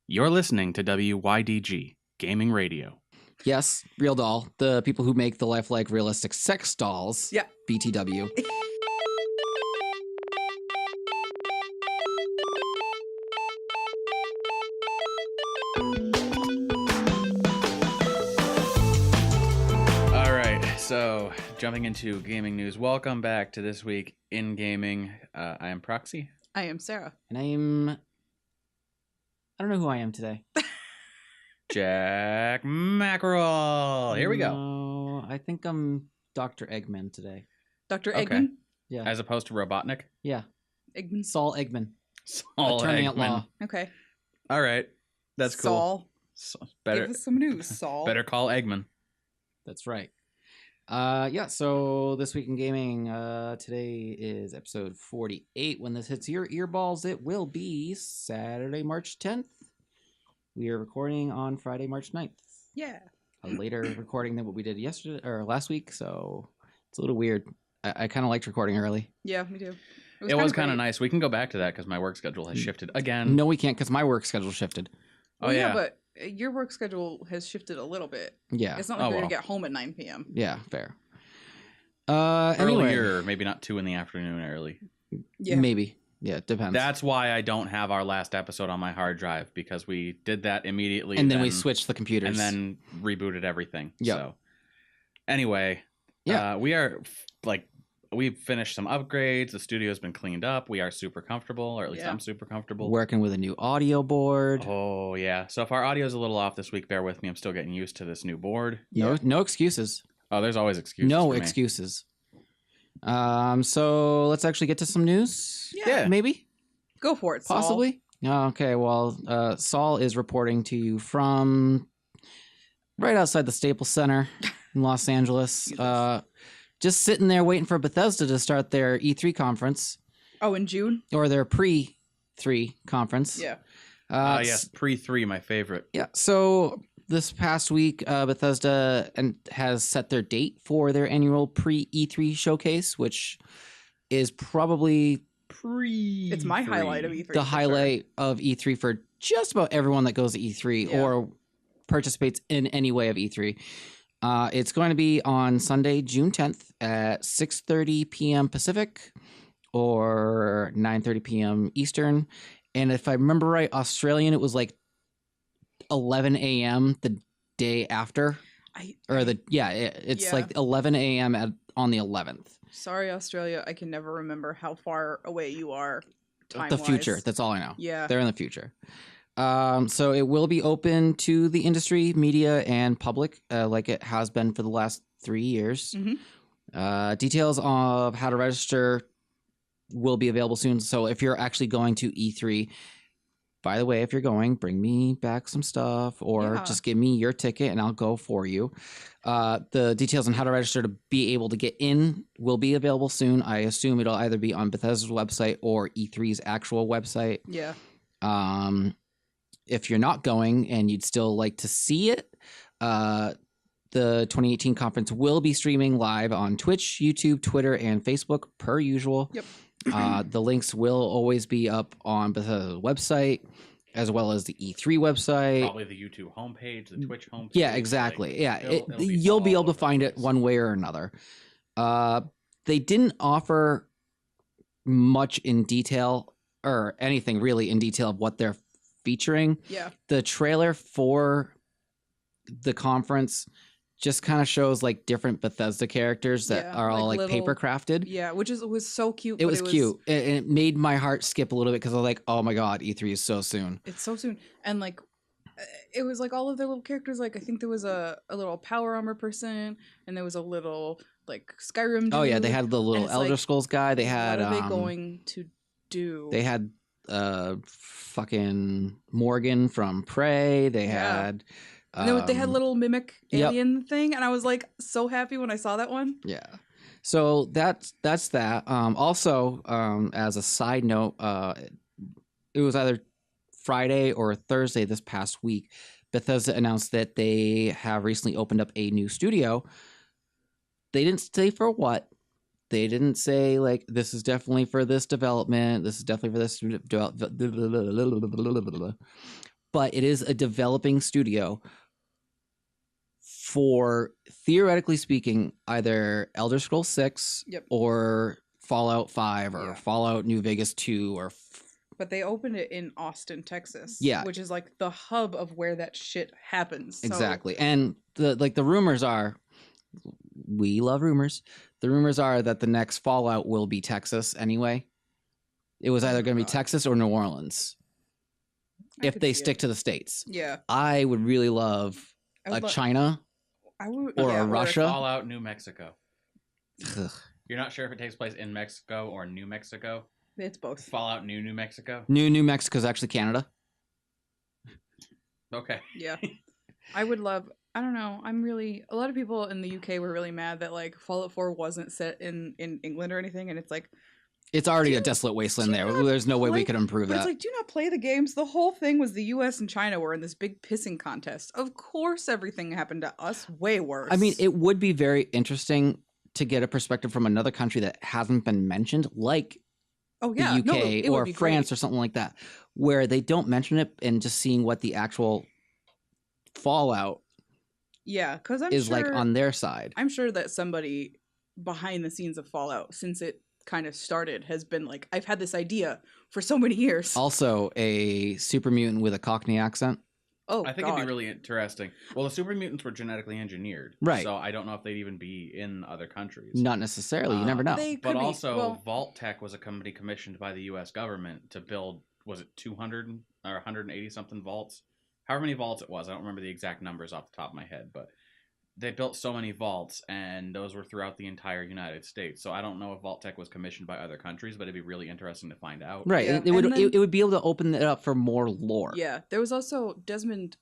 You're listening to WYDG Gaming Radio. Yes, Real Doll, the people who make the lifelike realistic sex dolls. Yeah. BTW. All right, so jumping into gaming news. Welcome back to This Week in Gaming. I am Proxy. I am Sarah. And I don't know who I am today. Jack Mackerel. Here we go. No, I think I'm Dr. Eggman today. Dr. Okay. Eggman? Yeah. As opposed to Robotnik. Yeah. Eggman. Saul Eggman. Saul Attorney Eggman. at law. Okay. All right, that's cool. Saul. Better, Give us some news, Saul. better call Eggman. That's right. Yeah, so This Week in Gaming, today is episode 48. When this hits your earballs, it will be Saturday, March 10th. We are recording on Friday, March 9th. Yeah. A later recording than what we did yesterday or last week, so it's a little weird. I kind of liked recording early. Yeah, me too. It was kind of great. nice. We can go back to that because my work schedule has shifted again. No, we can't because my work schedule shifted. Oh, Well, yeah. but your work schedule has shifted a little bit. Yeah. It's not like Oh, we're well. going to get home at 9 p.m. Yeah, fair. Anyway, Earlier, maybe not 2 in the afternoon early. Yeah. maybe. Yeah, it depends. That's why I don't have our last episode on my hard drive, because we did that immediately. and then we switched the computers. and then rebooted everything. Yep. So anyway, Yeah. we've finished some upgrades. The studio's been cleaned up. We are super comfortable, or at least Yeah. I'm super comfortable. working with a new audio board. Oh yeah. So if our audio's a little off this week, bear with me. I'm still getting used to this new board. No excuses. Oh, there's always excuses. No for me. excuses. So let's actually get to some news. Yeah. Maybe, Go for it, Saul. possibly. Okay. Well, Saul is reporting to you from right outside the Staples Center in Los Angeles. Jesus. Just sitting there waiting for Bethesda to start their E3 conference Oh, in June? or their pre-3 conference. Yeah. Yes, pre-3, my favorite. Yeah. So this past week, Bethesda has set their date for their annual pre-E3 showcase, which is probably It's my highlight of E3. the for highlight of E3 for just about everyone that goes to E3 Yeah. or participates in any way of E3. It's going to be on Sunday, June 10th at 6:30 p.m. Pacific or 9:30 p.m. Eastern. And if I remember right, Australian, it was like 11 a.m. the day after. It's Yeah. like 11 a.m. on the 11th. Sorry, Australia. I can never remember how far away you are time-wise. The future. That's all I know. Yeah. They're in the future. So it will be open to the industry, media, and public, like it has been for the last 3 years. Mhm. Details of how to register will be available soon. So if you're actually going to E3, by the way, if you're going, bring me back some stuff or Yeah. just give me your ticket and I'll go for you. The details on how to register to be able to get in will be available soon. I assume it'll either be on Bethesda's website or E3's actual website. Yeah. If you're not going and you'd still like to see it, the 2018 conference will be streaming live on Twitch, YouTube, Twitter, and Facebook per usual. Yep. The links will always be up on Bethesda's website as well as the E3 website. Probably the YouTube homepage, the Twitch homepage. Yeah, exactly. like, Yeah, it'll be you'll be all able to over the find it place. one way or another. They didn't offer much in detail or anything really in detail of what they're featuring. Yeah. The trailer for the conference just kind of shows like different Bethesda characters that Yeah, are all like like little- paper crafted. Yeah, which was so cute. It but was cute. And it made my heart skip a little bit because I was like, oh my God, E3 is so soon. It's so soon. And like, it was like all of their little characters. Like, I think there was a little power armor person, and there was a little like Skyrim. Oh yeah, dude. they had the little it's Elder like, Scrolls guy. They had What are they going to do? They had fucking Morgan from Prey. They Yeah. had And they had little mimic yep. alien thing, and I was like so happy when I saw that one. Yeah. So that's that. Also, as a side note, it was either Friday or Thursday this past week, Bethesda announced that they have recently opened up a new studio. They didn't say for what. They didn't say like this is definitely for this development. This is definitely for this but it is a developing studio for, theoretically speaking, either Elder Scrolls 6 Yep. or Fallout 5 or Yeah. Fallout New Vegas 2 or But they opened it in Austin, Texas. Yeah. Which is like the hub of where that shit happens. So, exactly. And the rumors are, we love rumors. The rumors are that the next Fallout will be Texas anyway. It was Oh either my going to be God. Texas or New Orleans I if could they see stick it. to the states. Yeah. I would really love I a would lo- China. I would, or yeah, a Russia. Fallout New Mexico. Ugh. You're not sure if it takes place in Mexico or New Mexico? It's both. Fallout New Mexico? New Mexico is actually Canada. Okay. Yeah. I would love, I don't know, a lot of people in the UK were really mad that like Fallout 4 wasn't set in England or anything, and it's like, It's already Do a you- desolate wasteland do you there. not There's no way we play- could improve but that. it's like, do not play the games. The whole thing was the US and China were in this big pissing contest. Of course everything happened to us way worse. I mean, it would be very interesting to get a perspective from another country that hasn't been mentioned, like oh the yeah, UK no, it would or be France great. or something like that, where they don't mention it, and just seeing what the actual fallout Yeah, because is like on their side. I'm sure that somebody behind the scenes of Fallout, since it kind of started, has been like, I've had this idea for so many years. Also, a super mutant with a Cockney accent. Oh, I think God. it'd be really interesting. Well, the super mutants were genetically engineered. Right. So I don't know if they'd even be in other countries. Not necessarily. You never know. They But could be- also, well, Vault Tech was a company commissioned by the U.S. government to build, was it 200 or 180 something vaults? However many vaults it was. I don't remember the exact numbers off the top of my head, but they built so many vaults, and those were throughout the entire United States. So I don't know if Vault Tech was commissioned by other countries, but it'd be really interesting to find out. Right. Yeah. It would And then- it would be able to open it up for more lore. yeah, there was also Desmond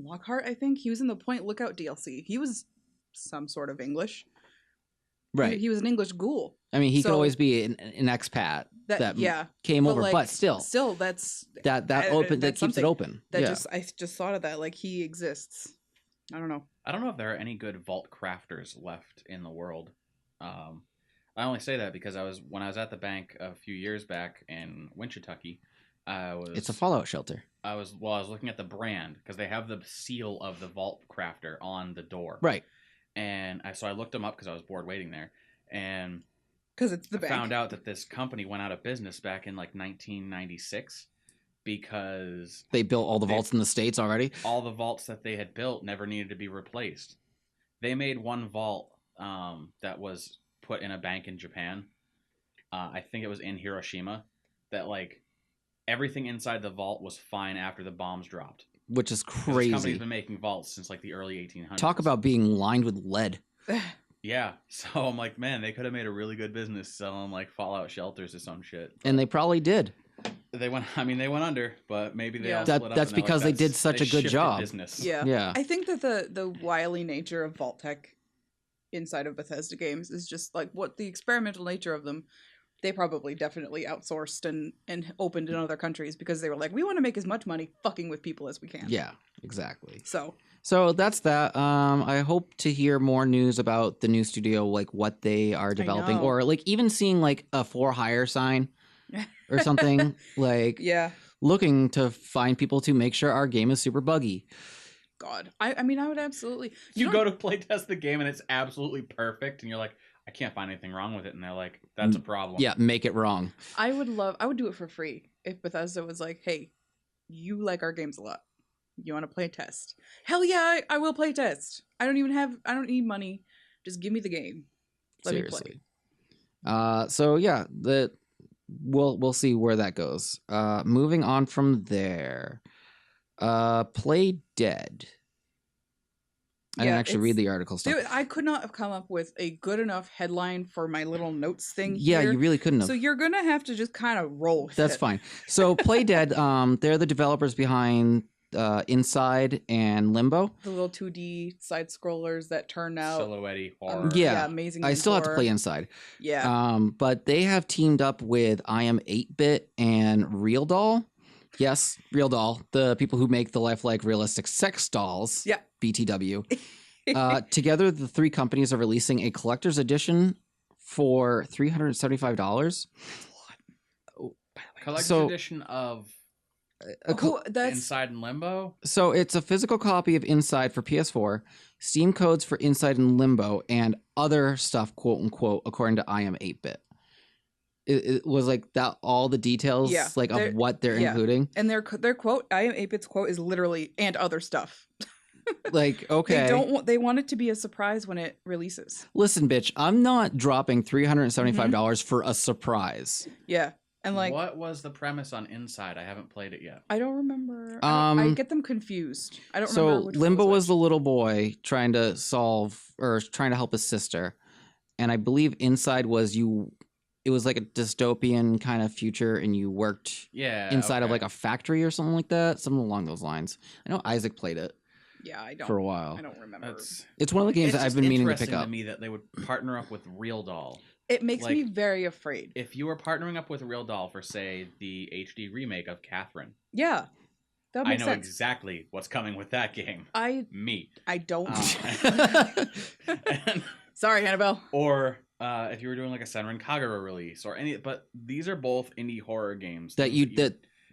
Lockhart, I think. He was in the Point Lookout DLC. He was some sort of English. Right. He was an English ghoul. I mean, he could so- always be an expat that Yeah. came but, over, like, but still that's that I- open that that's keeps it something open. that Yeah. I just thought of that. Like, he exists. I don't know. I don't know if there are any good vault crafters left in the world. I only say that because when I was at the bank a few years back in Winchitucky, It's a Fallout shelter. I was looking at the brand because they have the seal of the vault crafter on the door. Right. And so I looked them up because I was bored waiting there, and Because it's the I bank. found out that this company went out of business back in like 1996 because They built all the They- vaults in the States already. all the vaults that they had built never needed to be replaced. They made one vault that was put in a bank in Japan. I think it was in Hiroshima. That like everything inside the vault was fine after the bombs dropped. Which is 'Cause This company's crazy. been making vaults since like the early 1800s. Talk about being lined with lead. Yeah. So I'm like, man, they could have made a really good business selling like Fallout shelters or some shit. And they probably did. They went under, but maybe they Yeah. all That- split up. that's and they're because they did such a good shifted job. Business. Yeah. Yeah. I think that the wily nature of Vault Tech inside of Bethesda games is just like what the experimental nature of them. They probably definitely outsourced and opened in other countries because they were like, we want to make as much money fucking with people as we can. Yeah, exactly. So So that's that. I hope to hear more news about the new studio, like what they are developing, know. or like even seeing like a for hire sign or something. Like yeah, looking to find people to make sure our game is super buggy. God, I mean, I would absolutely. You go to play test the game and it's absolutely perfect, and you're like, I can't find anything wrong with it, and they're like, that's a problem. Yeah, make it wrong. I would do it for free if Bethesda was like, hey, you like our games a lot. You want to play test? Hell yeah, I will play test. I don't need money. Just give me the game. Let me play. Seriously. So yeah, we'll see where that goes. Moving on from there. Play Dead. I didn't Yeah, actually read it's- the article stuff. Dude, I could not have come up with a good enough headline for my little notes thing Yeah, here. you really couldn't have. So you're gonna have to just kind of roll with That's it. fine. So Play Dead, they're the developers behind Inside and Limbo. The little 2D side scrollers that turn out Silhouette horror. Yeah, amazing. I still have to horror. play Inside. Yeah. But they have teamed up with I Am 8-Bit and Real Doll. Yes, Real Doll, the people who make the lifelike realistic sex dolls. Yeah. BTW. Together, the three companies are releasing a collector's edition for $375. Collector's So- edition of That's Inside and Limbo. So it's a physical copy of Inside for PS4, Steam codes for Inside and Limbo, and other stuff, quote unquote, according to I Am 8-Bit. It was like that. All the details, Yeah, like of what they're yeah. including. and their quote, I Am 8-Bit's quote is literally and other stuff. Like, okay, They want it to be a surprise when it releases. listen, bitch, I'm not dropping $375 for a surprise. Yeah, and like what was the premise on Inside? I haven't played it yet. I don't remember. I get them confused. I don't remember. So Which Limbo one was the which. little boy trying to help his sister, and I believe Inside was you. It was like a dystopian kind of future, and you worked Yeah. inside of okay. like a factory or something like that, something along those lines. I know Isaac played it Yeah, I don't. for a while. I don't remember. That's It's one of the games it's that I've just been meaning to interesting pick up. to me that they would partner up with Real Doll. It makes me like, very afraid. If you were partnering up with Real Doll for, say, the HD remake of Catherine, Yeah, that I makes know sense. exactly what's coming with that game. I don't. And- Sorry, Annabelle. or if you were doing like a Senran Kagura release or any, but these are both indie horror games that things you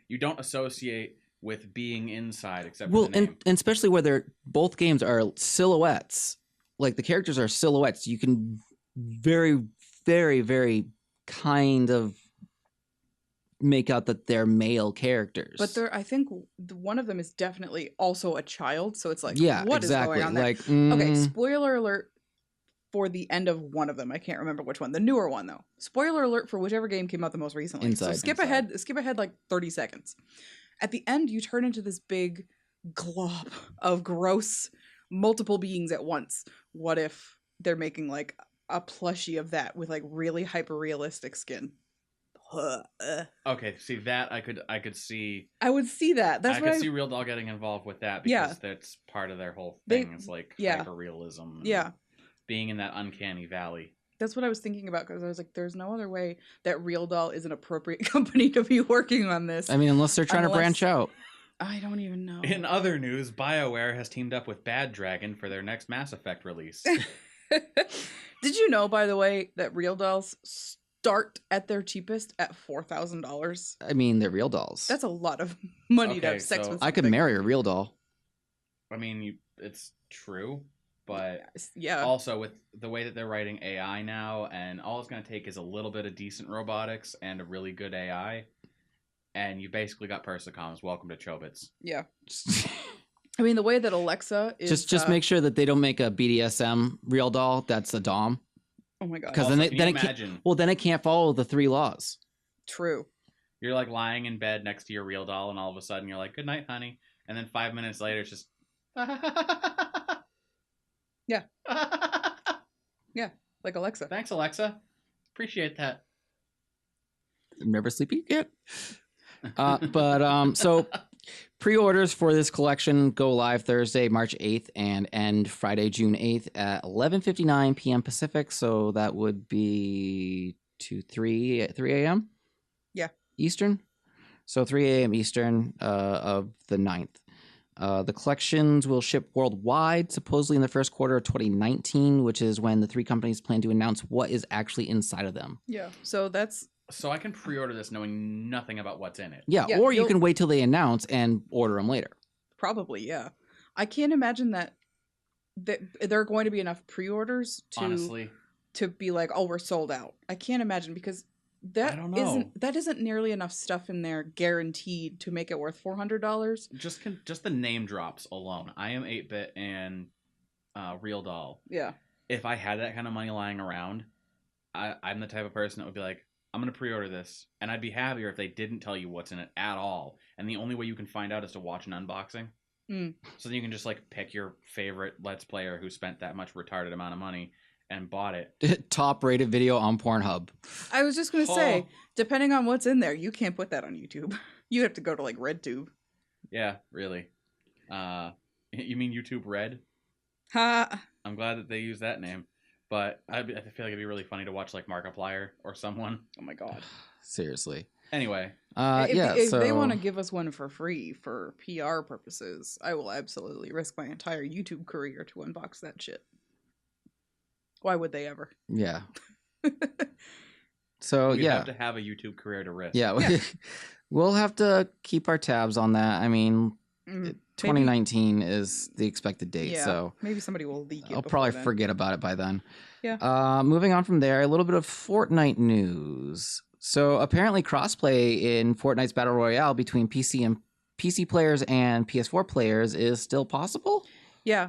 you don't associate with being inside, except well, for the name. and especially where they're both games are silhouettes. Like the characters are silhouettes. You can very, very, very kind of make out that they're male characters. But I think one of them is definitely also a child. So it's like, yeah, what is exactly. going on there? Like, Okay, spoiler alert for the end of one of them. I can't remember which one. The newer one though. Spoiler alert for whichever game came out the most recently. So Inside. skip ahead like 30 seconds. At the end, you turn into this big glob of gross multiple beings at once. What if they're making like a plushie of that with like really hyper realistic skin? Okay, see that I could see. I would see that. That's I what could see Real Doll getting involved with that because Yeah. that's part of their whole They- thing. It's like yeah. hyper realism. Yeah. Being in that uncanny valley. That's what I was thinking about because I was like, there's no other way that Real Doll is an appropriate company to be working on this. I mean, unless they're trying to Unless- branch out. I don't even know. In other news, BioWare has teamed up with Bad Dragon for their next Mass Effect release. Did you know, by the way, that Real Dolls start at their cheapest at $4,000? I mean, they're real dolls. That's a lot of money to Okay, have sex so- with. I could something. marry a real doll. I mean, it's true, but Yeah. also with the way that they're writing AI now, and all it's going to take is a little bit of decent robotics and a really good AI, and you basically got Persicoms. Welcome to Chobits. Yeah. I mean, the way that Alexa is just make sure that they don't make a BDSM real doll that's a dom. Oh my god. 'Cause Also, then can then you it can't- imagine Well, then it can't follow the 3 laws. True. you're like lying in bed next to your real doll, and all of a sudden you're like, "Good night, honey," and then 5 minutes later, it's just. Yeah. Like Alexa. Thanks, Alexa. Appreciate that. I'm never sleepy yet. So pre-orders for this collection go live Thursday, March 8th and end Friday, June 8th at 11:59 p.m. Pacific. So that would be 3 a.m. Yeah. Eastern. So 3 a.m. Eastern of the 9th. The collections will ship worldwide, supposedly in the first quarter of 2019, which is when the 3 companies plan to announce what is actually inside of them. Yeah. So that's So I can pre-order this knowing nothing about what's in it. Yeah, Yeah, or you you'll- can wait till they announce and order them later. probably, yeah. I can't imagine that there are going to be enough pre-orders Honestly, to be like, oh, we're sold out. I can't imagine because I don't know. that isn't nearly enough stuff in there guaranteed to make it worth $400. just the name drops alone. I Am 8-Bit and Real Doll. Yeah. If I had that kind of money lying around, I'm the type of person that would be like, I'm going to pre-order this. And I'd be happier if they didn't tell you what's in it at all. And the only way you can find out is to watch an unboxing. Mm. So then you can just like pick your favorite Let's Player who spent that much retarded amount of money and bought it. Top rated video on Pornhub. I was just going to say, Oh. depending on what's in there, you can't put that on YouTube. You have to go to like RedTube. Yeah, really. You mean YouTube Red? Ha! I'm glad that they use that name. But I feel like it'd be really funny to watch like Markiplier or someone. Oh my god. Seriously. Anyway, If so they want to give us one for free for PR purposes, I will absolutely risk my entire YouTube career to unbox that shit. Why would they ever? yeah. So we'd yeah. have to have a YouTube career to risk. Yeah. Yeah. We'll have to keep our tabs on that. I mean, Maybe- 2019 is the expected date, Yeah, so maybe somebody will leak it. I'll before probably then. forget about it by then. Yeah. Moving on from there, a little bit of Fortnite news. So apparently, crossplay in Fortnite's Battle Royale between PC players and PS4 players is still possible. Yeah.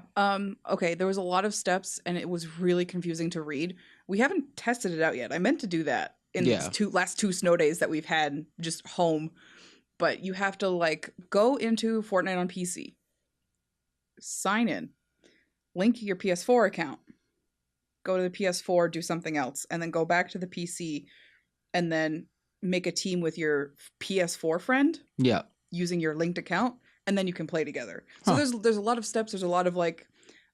Okay. There was a lot of steps, and it was really confusing to read. We haven't tested it out yet. I meant to do that in Yeah. these last 2 snow days that we've had just home. But you have to like go into Fortnite on PC, sign in, link your PS4 account, go to the PS4, do something else, and then go back to the PC, and then make a team with your PS4 friend Yeah. using your linked account, and then you can play together. So there's a lot of steps. There's a lot of like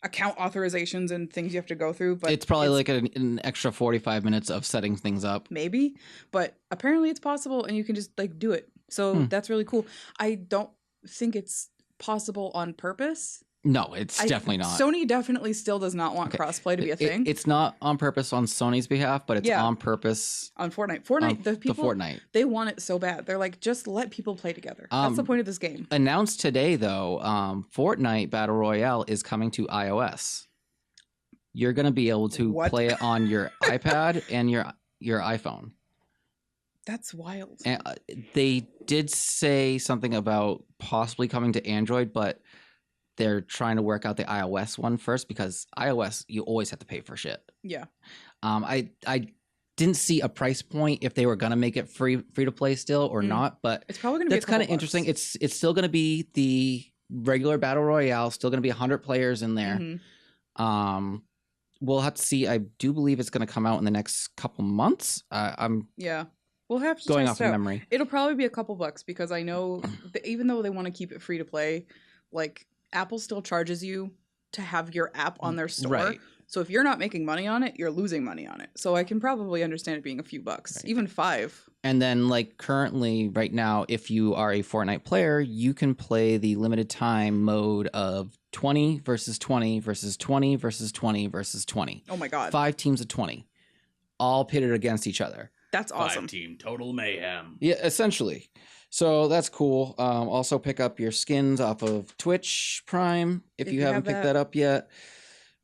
account authorizations and things you have to go through. But it's probably like an extra 45 minutes of setting things up. maybe, but apparently it's possible, and you can just like do it. So that's really cool. I don't think it's possible on purpose. No, it's definitely not. Sony definitely still does not want crossplay to be a thing. It's not on purpose on Sony's behalf, but it's on purpose on Fortnite. Fortnite, the people, Fortnite. They want it so bad. They're like, just let people play together. That's the point of this game. Announced today, though, Fortnite Battle Royale is coming to iOS. You're going to be able to play it on your iPad and your iPhone. That's wild. And they did say something about possibly coming to Android, but they're trying to work out the iOS one first, because iOS, you always have to pay for shit. Yeah. I didn't see a price point if they were gonna make it free to play still or not, but it's probably gonna be. That's kind of interesting. It's still gonna be the regular Battle Royale, still gonna be 100 players in there. Mm-hmm. We'll have to see. I do believe it's gonna come out in the next couple months. We'll have to going test off of out. memory. It'll probably be a couple bucks, because I know that even though they want to keep it free to play, like Apple still charges you to have your app on their store. Right. So if you're not making money on it, you're losing money on it. So I can probably understand it being a few bucks, even $5. And then, like, currently, right now, if you are a Fortnite player, you can play the limited time mode of 20 versus 20 versus 20 versus 20 versus 20. Oh my god. 5 teams of 20, all pitted against each other. That's awesome. 5-team total mayhem. Yeah, essentially. So that's cool. Also pick up your skins off of Twitch Prime if you haven't picked that up yet.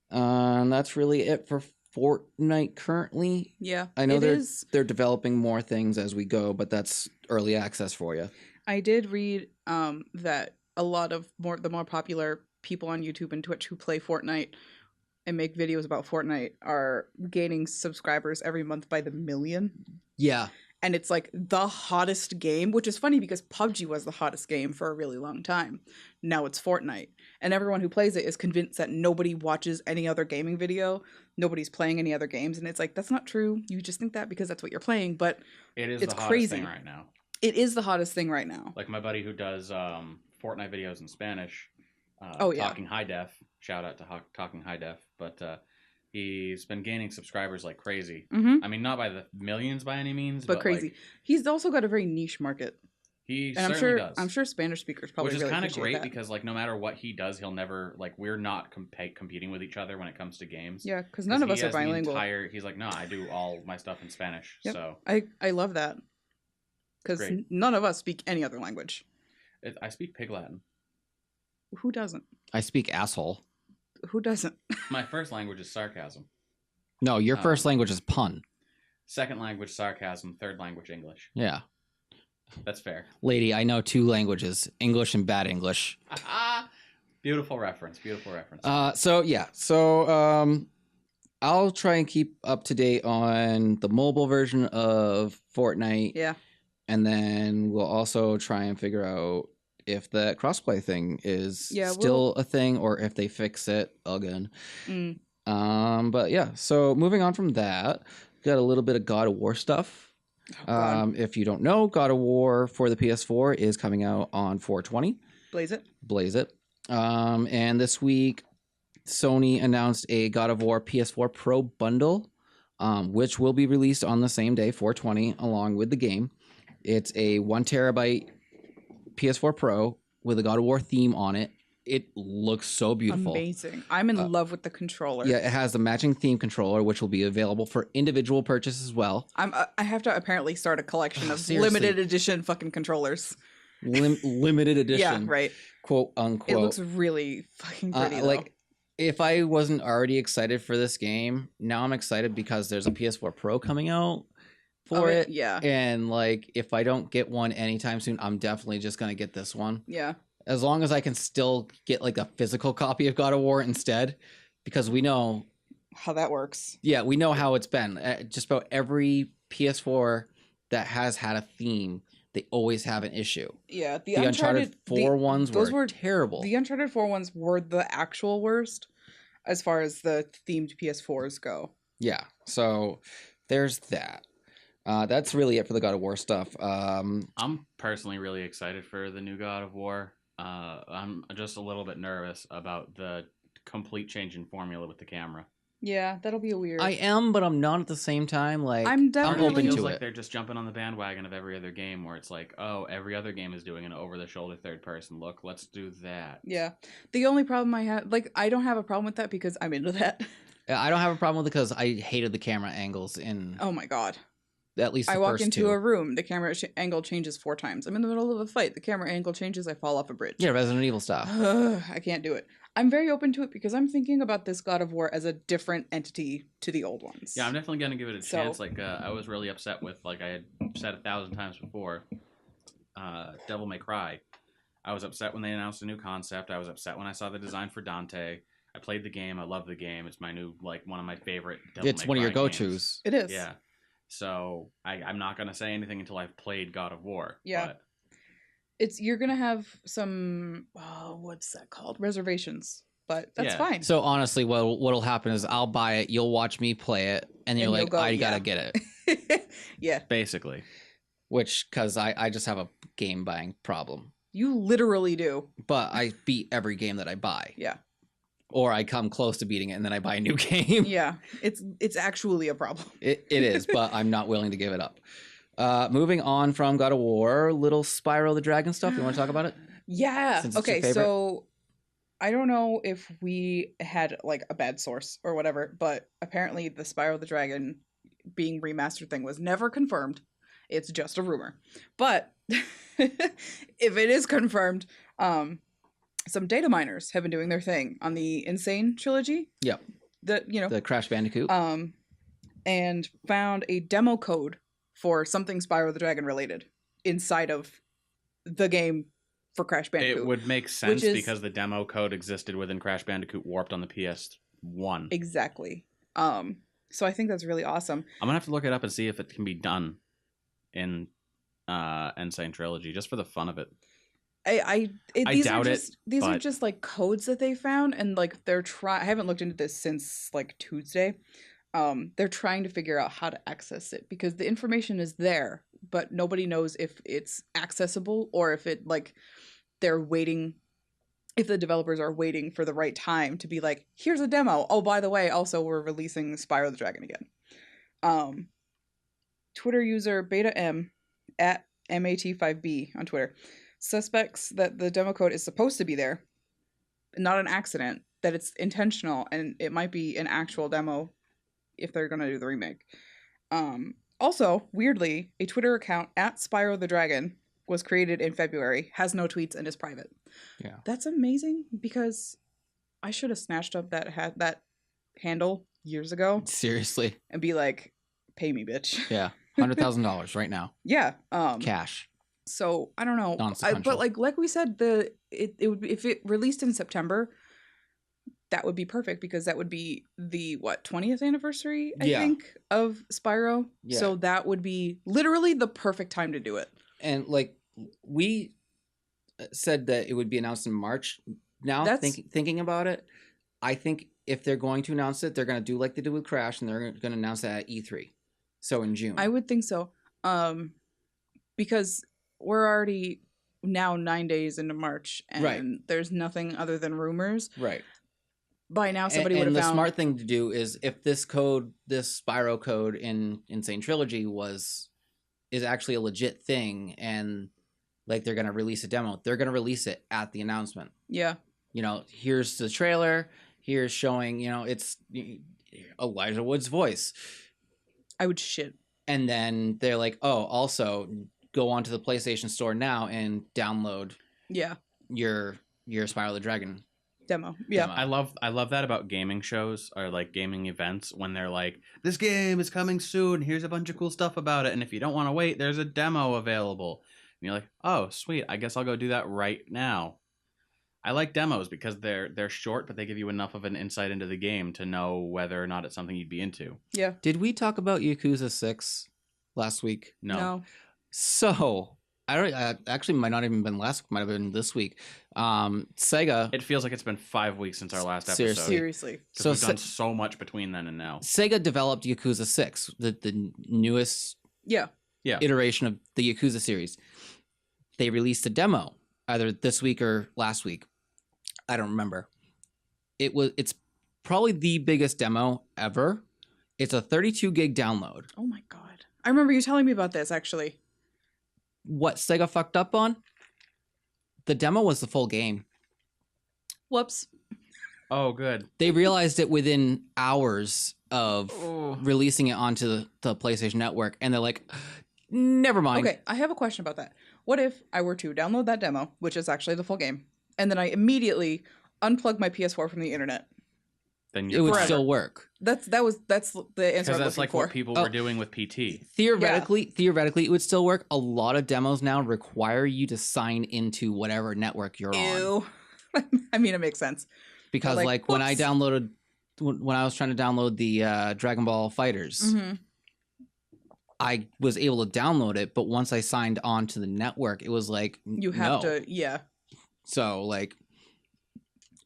That's really it for Fortnite currently. Yeah, I know they're developing more things as we go, but that's early access for you. I did read that a lot of the more popular people on YouTube and Twitch who play Fortnite and make videos about Fortnite are gaining subscribers every month by the million. Yeah. And it's like the hottest game, which is funny because PUBG was the hottest game for a really long time. Now it's Fortnite. And everyone who plays it is convinced that nobody watches any other gaming video. Nobody's playing any other games. And it's like, that's not true. You just think that because that's what you're playing. But it is it's the hottest crazy thing right now. It is the hottest thing right now. Like my buddy who does Fortnite videos in Spanish. Talking High Def. Shout out to Talking High Def. But he's been gaining subscribers like crazy. Mm-hmm. I mean, not by the millions by any means, but crazy. Like, he's also got a very niche market. He certainly does. I'm sure Spanish speakers probably which is really kind of great that. because like no matter what he does, he'll never like we're not competing with each other when it comes to games. Yeah, because none of us are bilingual. He's like, no, I do all my stuff in Spanish. Yep. So I love that because none of us speak any other language. I speak Pig Latin. Who doesn't? I speak asshole. Who doesn't? My first language is sarcasm. No, your first language is pun. Second language, sarcasm. Third language, English. Yeah. That's fair. Lady, I know 2 languages, English and bad English. Beautiful reference. Beautiful reference. So I'll try and keep up to date on the mobile version of Fortnite. Yeah. And then we'll also try and figure out if the crossplay thing is still a thing or if they fix it again. But yeah, so moving on from that, got a little bit of God of War stuff. If you don't know, God of War for the PS4 is coming out on 4/20. Blaze it. And this week, Sony announced a God of War PS4 Pro bundle, which will be released on the same day, 4/20, along with the game. It's a 1 terabyte PS4 Pro with a God of War theme on it. it looks so beautiful. Amazing. I'm in love with the controller. Yeah, it has the matching theme controller, which will be available for individual purchase as well. I have to apparently start a collection of Seriously. limited edition fucking controllers. Limited edition. Yeah, right. Quote unquote. It looks really fucking pretty. Like, if I wasn't already excited for this game, now I'm excited because there's a PS4 Pro coming out for it. Yeah. And like, if I don't get one anytime soon, I'm definitely just gonna get this one. Yeah. As long as I can still get like a physical copy of God of War instead, because we know how that works. Yeah, we know how it's been. Just about every PS4 that has had a theme, they always have an issue. Yeah, the Uncharted 4 ones were terrible. The Uncharted 4 ones were the actual worst as far as the themed PS4s go. Yeah, so there's that. That's really it for the God of War stuff. I'm personally really excited for the new God of War. I'm just a little bit nervous about the complete change in formula with the camera. Yeah, that'll be a weird. I am, but I'm not at the same time. Like, I'm definitely open feels to like it. They're just jumping on the bandwagon of every other game, where it's like, oh, every other game is doing an over-the-shoulder third-person look. Let's do that. Yeah, the only problem I have, like, I don't have a problem with that because I'm into that. I don't have a problem with it because I hated the camera angles in. Oh my god. At least the I walk first into two. a room, the camera angle changes 4 times. I'm in the middle of a fight, the camera angle changes, I fall off a bridge. Yeah, Resident Evil stuff. I can't do it. I'm very open to it because I'm thinking about this God of War as a different entity to the old ones. Yeah, I'm definitely gonna give it a chance. Like, I was really upset with, like I had said 1,000 times before, Devil May Cry. I was upset when they announced a new concept. I was upset when I saw the design for Dante. I played the game. I love the game. It's my new, like, one of my favorite Devil It's May one of your Cry go-tos. games. It is. Yeah. So I'm not gonna say anything until I've played God of War. Yeah. But You're gonna have some what's that called? Reservations. But that's fine. So honestly, what'll happen is I'll buy it, you'll watch me play it, and you're like, I gotta get it. Yeah. basically. Because I just have a game buying problem. You literally do. But I beat every game that I buy. Yeah. Or I come close to beating it and then I buy a new game. Yeah. It's actually a problem. It is, but I'm not willing to give it up. Moving on from God of War, little Spyro the Dragon stuff. You want to talk about it? Yeah. Since it's your Okay, favorite? so I don't know if we had like a bad source or whatever, but apparently the Spyro the Dragon being remastered thing was never confirmed. It's just a rumor. But if it is confirmed, some data miners have been doing their thing on the Insane trilogy. Yep. The Crash Bandicoot. And found a demo code for something Spyro the Dragon related inside of the game for Crash Bandicoot. It would make sense because the demo code existed within Crash Bandicoot Warped on the PS1. Exactly. So I think that's really awesome. I'm gonna have to look it up and see if it can be done in Insane Trilogy, just for the fun of it. I doubt it. These are just like codes that they found, and like I haven't looked into this since like Tuesday. They're trying to figure out how to access it because the information is there, but nobody knows if it's accessible or if it like they're waiting. If the developers are waiting for the right time to be like, here's a demo. Oh, by the way, also we're releasing Spyro the Dragon again. Twitter user Beta M at MAT5B on Twitter suspects that the demo code is supposed to be there, not an accident, that it's intentional, and it might be an actual demo if they're going to do the remake. Also, weirdly, a Twitter account at Spyro the Dragon was created in February, has no tweets, and is private. Yeah. That's amazing because I should have snatched up that handle years ago Seriously. and be like, pay me, bitch. Yeah. $100,000 right now. Yeah. Cash. So I don't know, Non-sequential. but like we said, it would be, if it released in September, that would be perfect because that would be the 20th anniversary I think of Spyro. Yeah. So that would be literally the perfect time to do it. And like we said that it would be announced in March. Now thinking about it, I think if they're going to announce it, they're going to do like they did with Crash, and they're going to announce it at E3. So in June. I would think so. Because we're already now 9 days into March, and there's nothing other than rumors. Right. By now, somebody would have found. found. And the smart thing to do is if this Spyro code in Insane Trilogy is actually a legit thing, and like they're gonna release a demo, they're gonna release it at the announcement. Yeah. here's the trailer. Here's showing, it's Elijah Wood's voice. I would shit. And then they're like, oh, also go onto the PlayStation Store now and download your Spyro the Dragon demo. Yeah. demo. I love that about gaming shows or like gaming events when they're like, this game is coming soon. Here's a bunch of cool stuff about it. And if you don't want to wait, there's a demo available. And you're like, oh, sweet. I guess I'll go do that right now. I like demos because they're short, but they give you enough of an insight into the game to know whether or not it's something you'd be into. Yeah. Did we talk about Yakuza 6 last week? No. So, I actually might not even been last week, might have been this week. Sega. It feels like it's been 5 weeks since our last episode. Seriously. So we've done so much between then and now. Sega developed Yakuza 6, the newest iteration of the Yakuza series. They released a demo either this week or last week. I don't remember. It's probably the biggest demo ever. It's a 32 gig download. Oh my god. I remember you telling me about this actually. What Sega fucked up on? The demo was the full game. Whoops. Oh, good. They realized it within hours of releasing it onto the PlayStation Network, and they're like, never mind. Okay, I have a question about that. What if I were to download that demo, which is actually the full game, and then I immediately unplug my PS4 from the internet? Then it would still work. That's the answer I'm because that's looking like for. what people were doing with PT. Theoretically, it would still work. A lot of demos now require you to sign into whatever network you're on. I mean, it makes sense. Because when I was trying to download the Dragon Ball Fighters, I was able to download it, but once I signed on to the network, it was like, you have to, So like,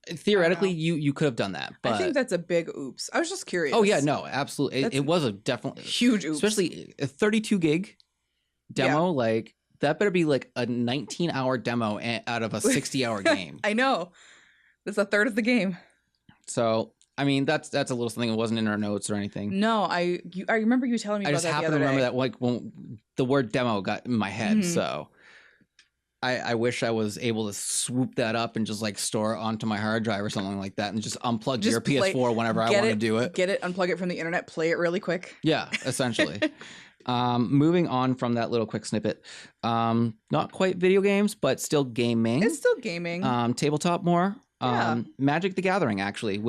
theoretically, you could have done that. But I think that's a big oops. I was just curious. Oh yeah, no, absolutely. It was a definitely huge oops. Especially a 32 gig demo, like that better be like a 19-hour demo out of a 60-hour game. I know. That's a third of the game. So, I mean, that's a little something that wasn't in our notes or anything. No, I remember you telling me about that the other day. I just happen to remember that like when the word demo got in my head, so I wish I was able to swoop that up and just like store it onto my hard drive or something like that and just unplug your PS4 whenever I want to do it. Get it, unplug it from the internet, play it really quick. Yeah, essentially. Moving on from that little quick snippet. Not quite video games, but still gaming. It's still gaming. Tabletop more. Magic the Gathering, actually.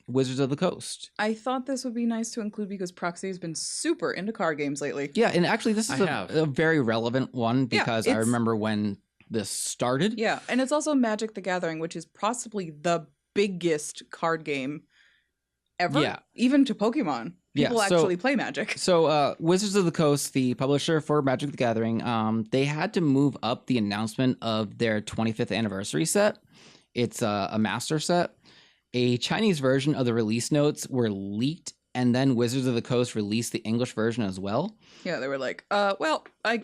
Wizards of the Coast. I thought this would be nice to include because Proxy has been super into card games lately. Yeah, and actually this is a very relevant one because I remember when this started. Yeah, and it's also Magic the Gathering, which is possibly the biggest card game ever. Yeah. Even to Pokemon. People actually play Magic. So Wizards of the Coast, the publisher for Magic the Gathering, they had to move up the announcement of their 25th anniversary set. It's a master set. A Chinese version of the release notes were leaked, and then Wizards of the Coast released the English version as well. Yeah, they were like,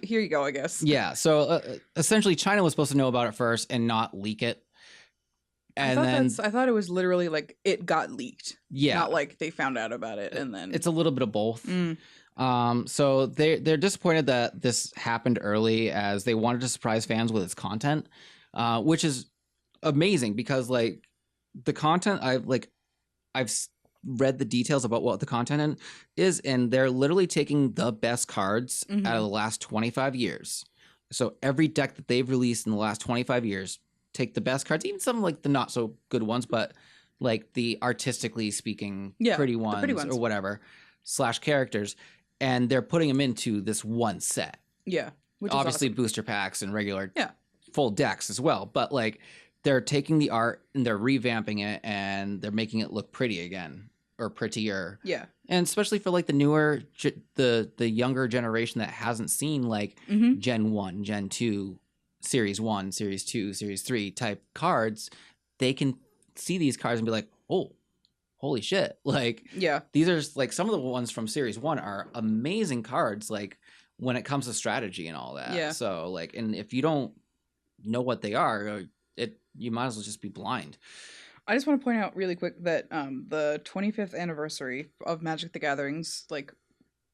here you go, I guess. Yeah, so essentially China was supposed to know about it first and not leak it. And I thought it was literally like it got leaked. Yeah. Not like they found out about it and then... It's a little bit of both. So they're disappointed that this happened early as they wanted to surprise fans with its content, which is amazing because like the content I've read the details about what the content is, and they're literally taking the best cards out of the last 25 years. So every deck that they've released in the last 25 years, take the best cards, even some like the not so good ones, but like the artistically speaking pretty ones or whatever / characters, and they're putting them into this one set. Yeah. Which obviously is awesome. Booster packs and regular full decks as well, but like they're taking the art and they're revamping it and they're making it look pretty again or prettier. Yeah. And especially for like the newer, the younger generation that hasn't seen like Gen 1, Gen 2, Series 1, Series 2, Series 3 type cards, they can see these cards and be like, oh, holy shit. Like, these are like some of the ones from Series 1 are amazing cards, like when it comes to strategy and all that. Yeah. So like, and if you don't know what they are, you might as well just be blind. I just want to point out really quick that the 25th anniversary of Magic the Gathering's like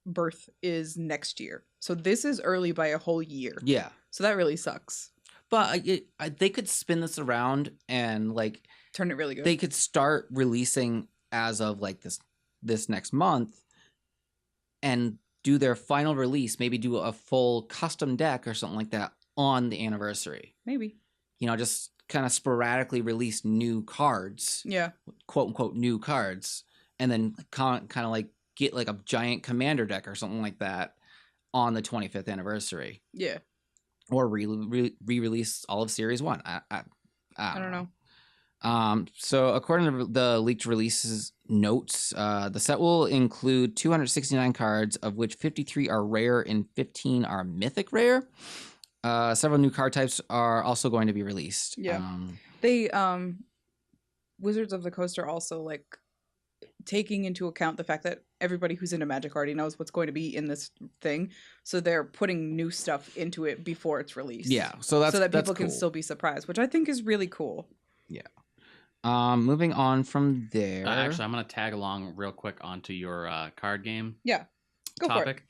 birth is next year. So this is early by a whole year. Yeah. So that really sucks. but they could spin this around and like Turn it really good. they could start releasing as of like this next month and do their final release, maybe do a full custom deck or something like that on the anniversary. Maybe. You know, just kind of sporadically release new cards, Yeah. quote unquote new cards, and then kind of like get like a giant commander deck or something like that on the 25th anniversary. Yeah. Or re-release all of Series 1. I don't know. So according to the leaked releases notes, the set will include 269 cards, of which 53 are rare and 15 are mythic rare. Several new card types are also going to be released. Yeah. They Wizards of the Coast are also like taking into account the fact that everybody who's into Magic already knows what's going to be in this thing, so they're putting new stuff into it before it's released. Yeah, so that people can cool. still be surprised, which I think is really cool. Yeah. Moving on from there. Actually, I'm gonna tag along real quick onto your card game. Yeah. Go topic.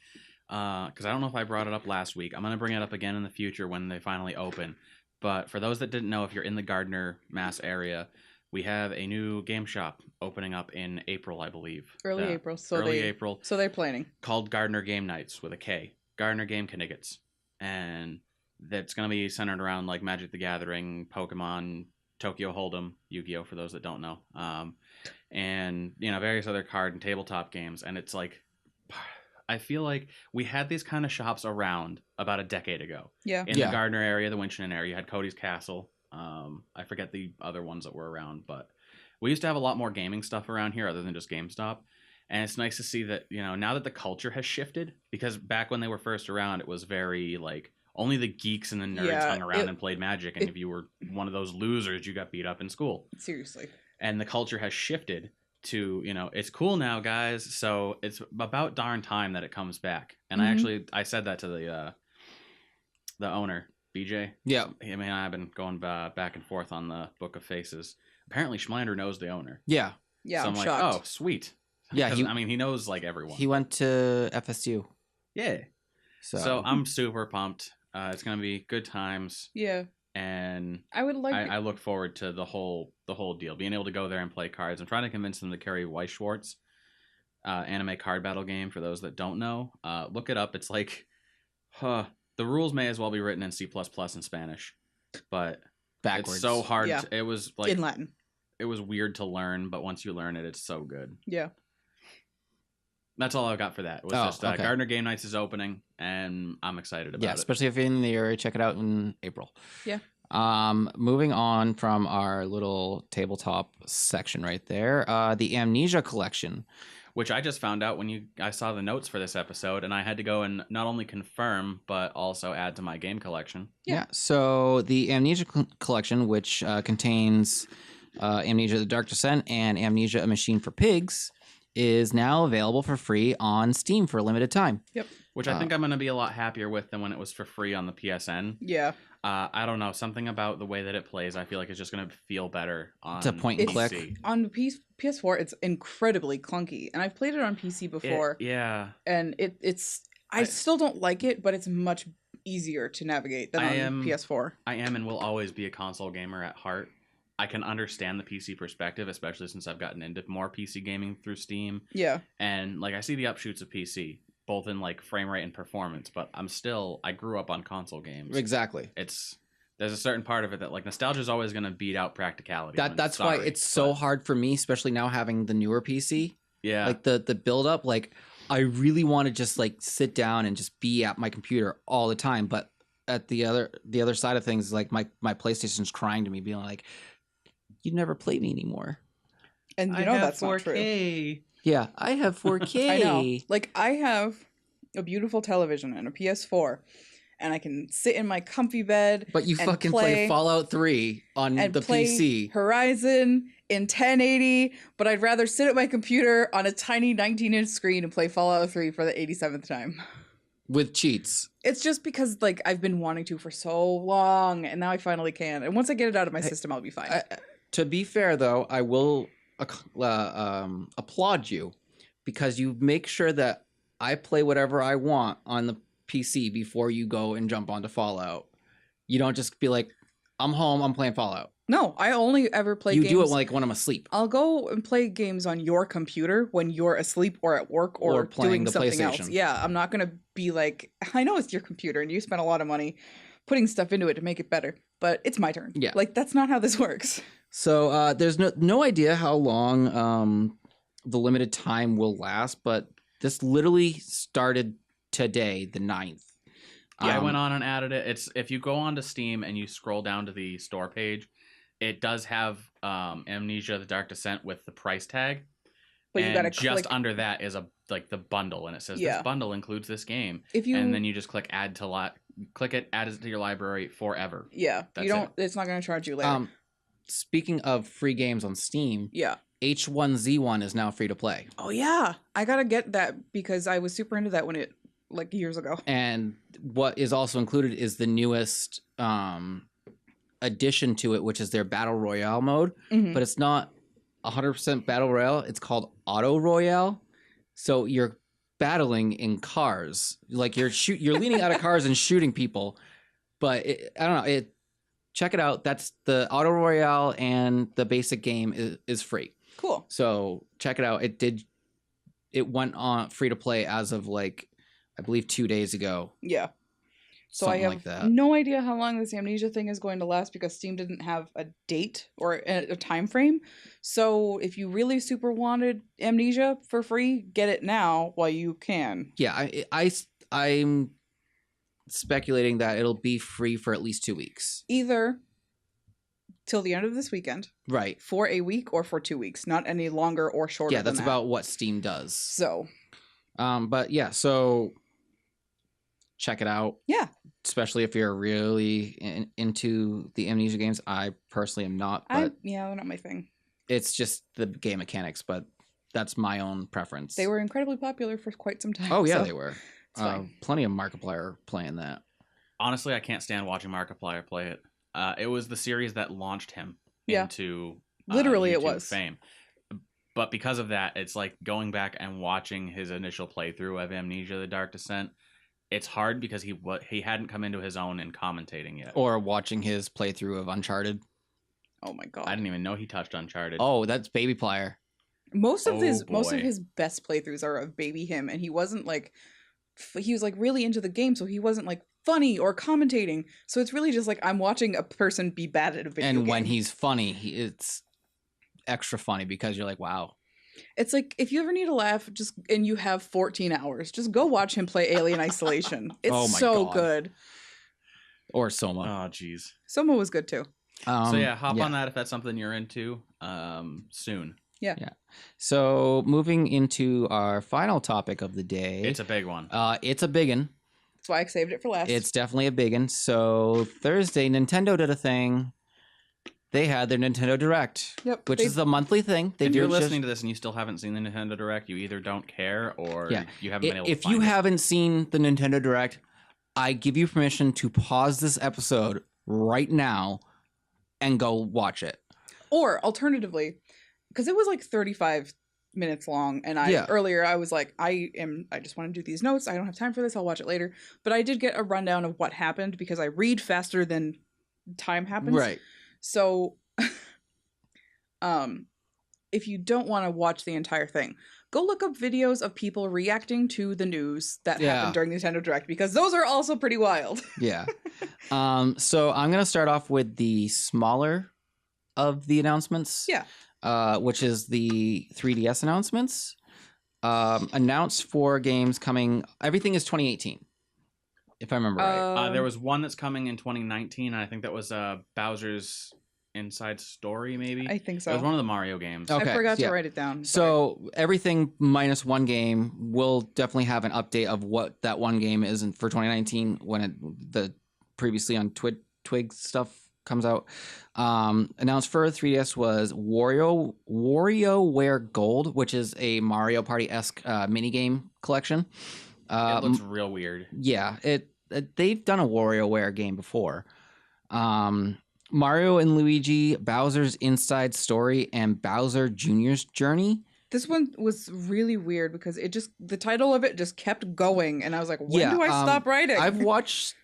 Because I don't know if I brought it up last week. I'm gonna bring it up again in the future when they finally open. But for those that didn't know, if you're in the Gardner, Mass area, we have a new game shop opening up in April, I believe. Early April. April. So they're planning. Called Gardner Game Nights with a K. Gardner Game Kniggets. And that's going to be centered around like Magic the Gathering, Pokemon, Tokyo Hold'em, Yu-Gi-Oh! For those that don't know. And, you know, various other card and tabletop games. And it's like, I feel like we had these kind of shops around about a decade ago. Yeah. In the Gardner area, the Winchendon area, you had Cody's Castle. I forget the other ones that were around, but we used to have a lot more gaming stuff around here other than just GameStop. And it's nice to see that, you know, now that the culture has shifted, because back when they were first around, it was very like only the geeks and the nerds hung around and played Magic. And if you were one of those losers, you got beat up in school. Seriously. And the culture has shifted to, you know, it's cool now, guys. So it's about darn time that it comes back. And I said that to the owner. BJ? Yeah. I mean, I've been going back and forth on the Book of Faces. Apparently, Schlander knows the owner. Yeah. Yeah, so I'm like, shocked. oh, sweet. Yeah, he knows, like, everyone. He went to FSU. Yeah. So I'm super pumped. It's going to be good times. Yeah. And I look forward to the whole deal. Being able to go there and play cards. I'm trying to convince them to carry Weiss Schwartz, anime card battle game, for those that don't know. Look it up. It's like, the rules may as well be written in C++ in Spanish, but backwards. It's so hard. Yeah. It was like in Latin. It was weird to learn, but once you learn it, it's so good. Yeah. That's all I've got for that. It was Gardner Game Nights is opening, and I'm excited about it. Yeah, especially if you're in the area, check it out in April. Yeah. Moving on from our little tabletop section right there, the Amnesia Collection. Which I just found out when I saw the notes for this episode, and I had to go and not only confirm, but also add to my game collection. Yeah. So the Amnesia Collection, which contains Amnesia: The Dark Descent and Amnesia: A Machine for Pigs, is now available for free on Steam for a limited time. Yep. Which I think I'm going to be a lot happier with than when it was for free on the PSN. Yeah. I don't know. Something about the way that it plays, I feel like it's just going to feel better on It's a point and PC. click. On PS4, it's incredibly clunky. And I've played it on PC before. And I still don't like it, but it's much easier to navigate than on PS4. I am and will always be a console gamer at heart. I can understand the PC perspective, especially since I've gotten into more PC gaming through Steam. Yeah. And like I see the upshoots of PC, both in like frame rate and performance, but I grew up on console games. Exactly. There's a certain part of it that like nostalgia is always going to beat out practicality. That's why it's so hard for me, especially now having the newer PC. Yeah. Like the build up, like I really want to just like sit down and just be at my computer all the time. But at the other side of things, like my PlayStation's crying to me, being like, "You never play me anymore." And that's 4K. Not true. Yeah, I have 4K. I know. Like I have a beautiful television and a PS4. And I can sit in my comfy bed. But you fucking play Fallout 3 on the PC. Horizon in 1080. But I'd rather sit at my computer on a tiny 19-inch screen and play Fallout 3 for the 87th time. With cheats. It's just because like I've been wanting to for so long, and now I finally can. And once I get it out of my system, I'll be fine. To be fair, though, I will applaud you because you make sure that I play whatever I want on the PC before you go and jump onto Fallout. You don't just be like, I'm home, I'm playing Fallout. No, I only ever play You games. do it like when I'm asleep. I'll go and play games on your computer when you're asleep or at work or playing doing the something else. PlayStation. Yeah, I'm not going to be like, I know it's your computer and you spent a lot of money putting stuff into it to make it better, but it's my turn. Yeah. Like, that's not how this works. So there's no idea how long the limited time will last, but this literally started today, the 9th. Yeah, I went on and added it. It's if you go onto Steam and you scroll down to the store page, it does have Amnesia: The Dark Descent with the price tag. But you gotta just click... under that is the bundle, and it says Yeah. this bundle includes this game. If you... And then you just click add to click it, add it to your library forever. Yeah, That's you don't. It's not going to charge you later. Speaking of free games on Steam, yeah, H1Z1 is now free to play. Oh yeah, I gotta get that because I was super into that when it years ago. And what is also included is the newest addition to it, which is their Battle Royale mode. Mhm. But it's not 100% Battle Royale. It's called Auto Royale. So you're battling in cars, like you're leaning out of cars and shooting people. But I don't know. Check it out. That's the Auto Royale, and the basic game is free. Cool. So check it out. It went on free to play as of I believe 2 days ago. Yeah. So Something I have like that. no idea how long this Amnesia thing is going to last because Steam didn't have a date or a time frame. So if you really super wanted Amnesia for free, get it now while you can. Yeah, I'm speculating that it'll be free for at least 2 weeks. Either till the end of this weekend, Right. for a week, or for 2 weeks, not any longer or shorter. Yeah, that's than that. about what Steam does. So. But yeah, so check it out. Yeah. Especially if you're really into the Amnesia games. I personally am not, but they're not my thing. it's just the game mechanics, but that's my own preference. They were incredibly popular for quite some time. Oh yeah, so they were. it's fine. Plenty of Markiplier playing that. Honestly, I can't stand watching Markiplier play it. It was the series that launched him Yeah. into Literally YouTube it was. fame. But because of that, it's like going back and watching his initial playthrough of Amnesia: The Dark Descent. It's hard because he hadn't come into his own in commentating yet. Or watching his playthrough of Uncharted. Oh my god. I didn't even know he touched Uncharted. Oh, that's Baby Plier. Most of Oh, his boy. best playthroughs are of Baby him, and he wasn't he was really into the game, so he wasn't funny or commentating. So it's really just I'm watching a person be bad at a video game. And when he's funny, it's extra funny because you're like, wow. It's if you ever need a laugh, and you have 14 hours, just go watch him play Alien Isolation. It's Oh my so God. good. Or Soma. Oh, jeez. Soma was good too. So yeah, hop on that if that's something you're into. Soon. Yeah. So moving into our final topic of the day. It's a big one. It's a biggin. That's why I saved it for last. It's definitely a biggin. So Thursday, Nintendo did a thing. They had their Nintendo Direct, Yep, which they- is a monthly thing. They if do you're just- listening to this and you still haven't seen the Nintendo Direct, you either don't care or Yeah. you haven't been able to If find you it. haven't seen the Nintendo Direct, I give you permission to pause this episode right now and go watch it. Or alternatively, because it was 35 minutes long, and earlier I was I just want to do these notes. I don't have time for this. I'll watch it later. But I did get a rundown of what happened because I read faster than time happens. Right. So, if you don't want to watch the entire thing, go look up videos of people reacting to the news that happened during the Nintendo Direct, because those are also pretty wild. Yeah. So I'm going to start off with the smaller of the announcements. Yeah. Which is the 3DS announcements. Announced for games coming. Everything is 2018, if I remember right. There was one that's coming in 2019, and I think that was Bowser's Inside Story, maybe? I think so. It was one of the Mario games. Okay, I forgot yeah. to write it down. So everything minus one game will definitely have an update of what that one game is for 2019 when the previously on TWIG stuff comes out. Announced for 3DS was WarioWare Gold, which is a Mario Party-esque minigame collection. It looks real weird. Yeah, they've done a WarioWare game before. Mario and Luigi, Bowser's Inside Story, and Bowser Jr.'s Journey. This one was really weird because the title of it just kept going, and I was like, when do I stop writing? I've watched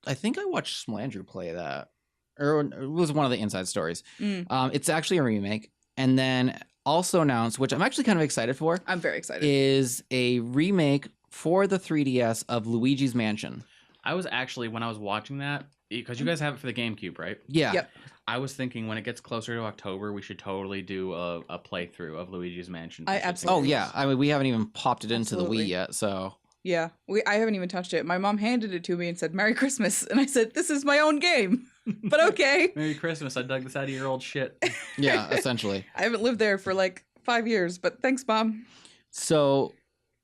I think I watched Smalandrew play that, or it was one of the inside stories. It's actually a remake, and then also announced, which I'm actually kind of excited for. I'm very excited. Is a remake for the 3DS of Luigi's Mansion. I was actually, when I was watching that, because you guys have it for the GameCube, right? Yeah. Yep. I was thinking when it gets closer to October, we should totally do a playthrough of Luigi's Mansion. I absolutely- Oh yeah. I mean, we haven't even popped it into the Absolutely. Wii yet, so. Yeah, I haven't even touched it. My mom handed it to me and said, "Merry Christmas," and I said, "This is my own game," but okay. Merry Christmas! I dug this out of your old shit. Yeah, essentially. I haven't lived there for like 5 years, but thanks, Mom. So,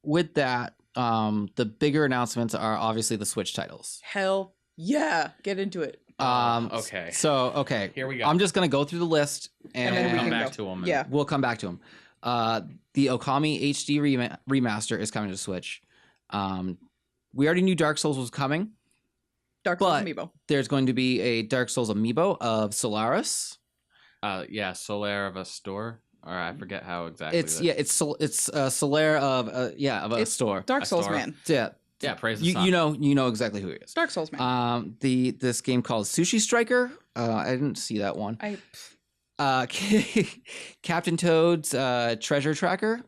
with that, the bigger announcements are obviously the Switch titles. Hell yeah, get into it. Okay. So, okay. Here we go. I'm just gonna go through the list, and, And then we We'll come can back go. to them. Yeah. we'll come back to them. The Okami HD remaster is coming to Switch. We already knew Dark Souls was coming. Dark Souls But- Amiibo. There's going to be a Dark Souls amiibo of Solaris. Yeah, Solaire of a store, or I forget how exactly. It's Solaire of a It's store. Dark A Souls store. Man. Yeah, Yeah, praise the you sun. know exactly who he is. Dark Souls Man. This game called Sushi Striker. I didn't see that one. Captain Toad's Treasure Tracker.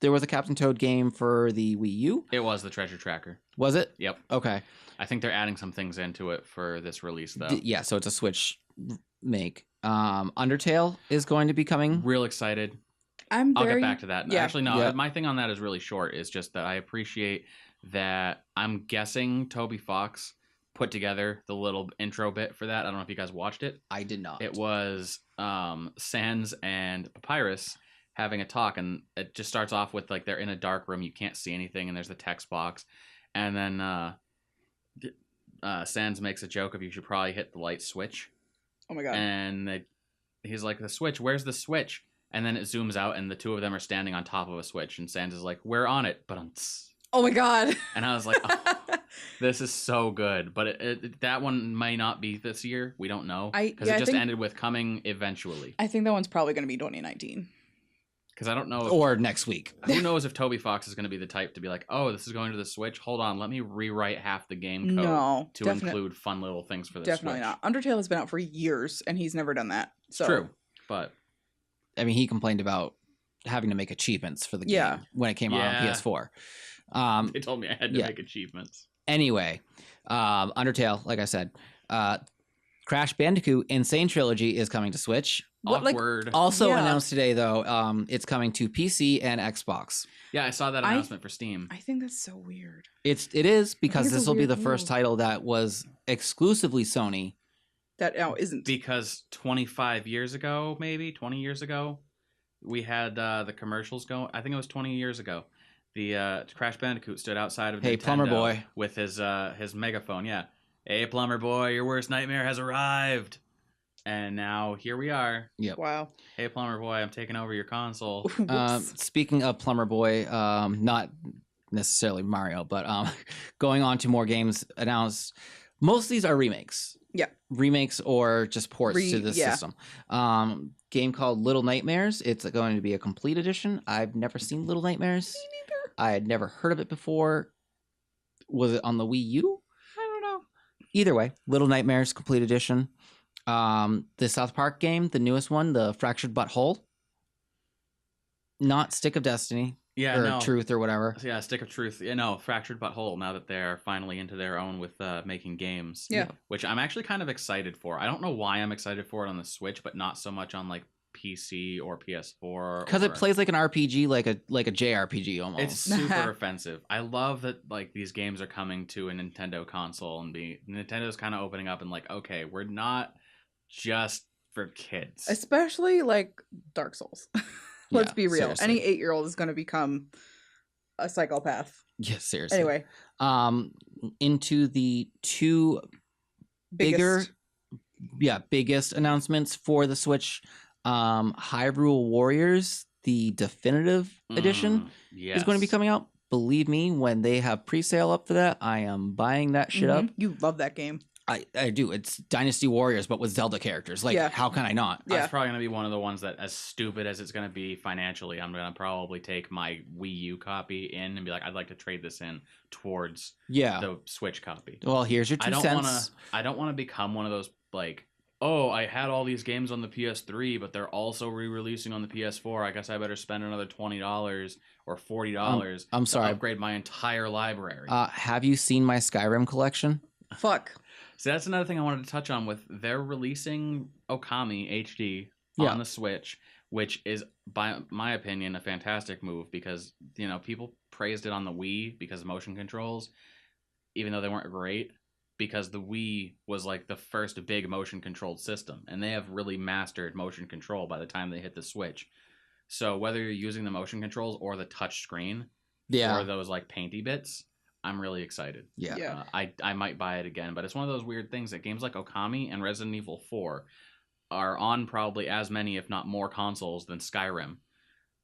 There was a Captain Toad game for the Wii U. It was the treasure tracker. Was it? Yep. Okay. I think they're adding some things into it for this release, though. Yeah, so it's a Switch make. Undertale is going to be coming. Real excited. I'll I'll get back to that. Yeah. Actually, no. Yeah. My thing on that is really short. Is just that I appreciate that. I'm guessing Toby Fox put together the little intro bit for that. I don't know if you guys watched it. I did not. It was Sans and Papyrus having a talk, and it just starts off with like they're in a dark room, you can't see anything, and there's the text box, and then Sans makes a joke of you should probably hit the light switch, Oh my god. and he's like, the switch, where's the switch? And then it zooms out, and the two of them are standing on top of a switch, and Sans is like, we're on it, but Oh my god. and I was like, oh, this is so good, but that one may not be this year. We don't know because I it just think- ended with coming eventually. I think that one's probably going to be 2019. Because I don't know. Or next week. Who knows if Toby Fox is going to be the type to be like, oh, this is going to the Switch. Hold on, let me rewrite half the game code No, to definite- include fun little things for the Definitely Switch. not. Undertale has been out for years, and he's never done that. So True, but I mean, he complained about having to make achievements for the game Yeah. when it came out on Yeah. PS4. they told me I had to yeah. make achievements. Anyway, Undertale, like I said, Crash Bandicoot Insane Trilogy is coming to Switch. What, like- Awkward. Also Yeah. announced today, though, it's coming to PC and Xbox. Yeah, I saw that I- announcement for Steam. I think that's so weird. It is because it's a this will be weird the first move. title that was exclusively Sony. That now isn't. Because 25 years ago, maybe 20 years ago, we had the commercials going. I think it was 20 years ago. The Crash Bandicoot stood outside of Hey, Nintendo plumber boy. with his megaphone. Yeah, hey, plumber boy, your worst nightmare has arrived. And now here we are. Wow. Hey, plumber boy, I'm taking over your console. Whoops. Speaking of Plumber Boy, not necessarily Mario, but going on to more games announced. Most of these are remakes. Yeah. Remakes or just ports to this yeah. system. Game called Little Nightmares. It's going to be a complete edition. I've never seen Little Nightmares. Me neither. I had never heard of it before. Was it on the Wii U? I don't know. Either way, Little Nightmares complete edition. The South Park game, the newest one, the Fractured But Whole. Not Stick of Destiny Yeah, or no. Truth or whatever. Yeah, Stick of Truth. Yeah, no, Fractured But Whole. Now that they're finally into their own with making games. Yeah. Which I'm actually kind of excited for. I don't know why I'm excited for it on the Switch, but not so much on like PC or PS4. Because it plays like an RPG, like a JRPG almost. It's super offensive. I love that like these games are coming to a Nintendo console and Nintendo's kind of opening up and like, okay, we're not just for kids. Especially like Dark Souls. Let's Yeah, be real. seriously. Any 8-year-old is going to become a psychopath. Yeah, seriously. Anyway, Into the two biggest. biggest announcements for the Switch. Hyrule Warriors, the definitive edition, is going to be Yes. coming out. Believe me, when they have pre-sale up for that, I am buying that shit up. You love that game. I do. It's Dynasty Warriors, but with Zelda characters. Like, Yeah. how can I not? Yeah. That's probably going to be one of the ones that, as stupid as it's going to be financially, I'm going to probably take my Wii U copy in and be like, I'd like to trade this in towards Yeah. the Switch copy. Well, here's your 2 cents. I don't want to become one of those, like, oh, I had all these games on the PS3, but they're also re-releasing on the PS4. I guess I better spend another $20 or $40 I'm to sorry. upgrade my entire library. Have you seen my Skyrim collection? Fuck. So that's another thing I wanted to touch on with they're releasing Okami HD Yeah. on the Switch, which is, by my opinion, a fantastic move because, you know, people praised it on the Wii because of motion controls, even though they weren't great, because the Wii was like the first big motion controlled system, and they have really mastered motion control by the time they hit the Switch. So whether you're using the motion controls or the touch screen Yeah. or those like painty bits, I'm really excited. Yeah. Yeah. I might buy it again, but it's one of those weird things that games like Okami and Resident Evil 4 are on probably as many, if not more, consoles than Skyrim.